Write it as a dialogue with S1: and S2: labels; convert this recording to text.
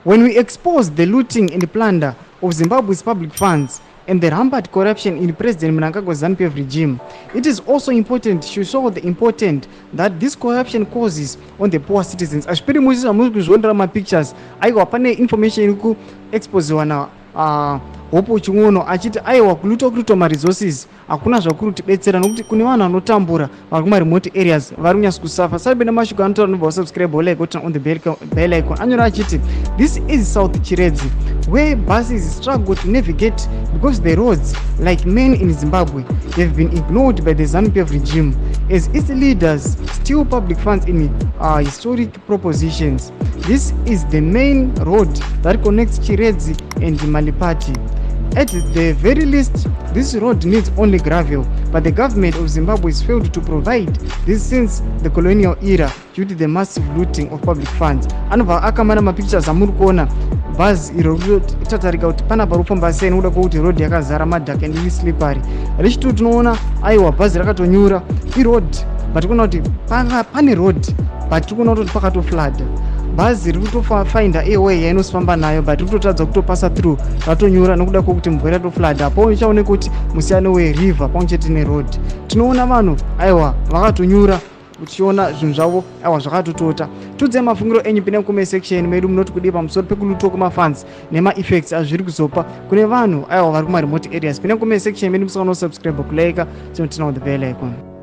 S1: When we expose the looting and plunder of Zimbabwe's public funds and the rampant corruption in President Mnangagwa's ZANU-PF regime, it is also important to show the importance that this corruption causes on the poor citizens. Ashpiri Moses amuzikuzvondera mapictures aiwa pane information iri kuexposewa na Hopewell Osvodesa achiti aiwa kuluto maresources hakuna zvakuri kutibetsera nokuti kune vanhu vanotambura vari kumaremote areas vari kunyasa kusafa. Sabc namashuka anotaura nobva wasubscribe like button on the bell icon. Anyora achiti this is South Chiredzi where buses struggle to navigate because the roads, like men in Zimbabwe, have been ignored by the ZANU-PF regime as its leaders steal public funds in historic propositions. This is the main road that connects Chiredzi and Malipati. At the very least, this road needs only gravel, but the government of Zimbabwe has failed to provide this since the colonial era due to the massive looting of public funds. Anobva akamana mapictures amuri kuona bhazi iro rinotatarika kuti pana parufamba sei nokuda kwokuti road yakazara madhaka and slippery. Rechitatu tinoona aiwa bhazi rakatonyura iroad but kuona kuti pane road but tikuona kuti pakatoflooda. Bhazi riri kutofind a way yainosifamba nayo but riri kutotadza kutopasa through ratonyura nokuda kwokuti mvura yatoflooda. Apo uchaoneka kuti musiyano weriver pamwechete neroad. Tinoona vanhu aiwa vakatonyura uchiona zvinhu zvavo aiwa zvakatotota. Tiudze mafungiro enyu pinda mucomment section medu munoti kudii pamusoro pekulutwa kwemafunds nema-effects azviri kuzopa kune vanhu aiwa vari kumaremote areas. Pinda mucomment section medu musakano subscribe kulike tinotina with the bell icon.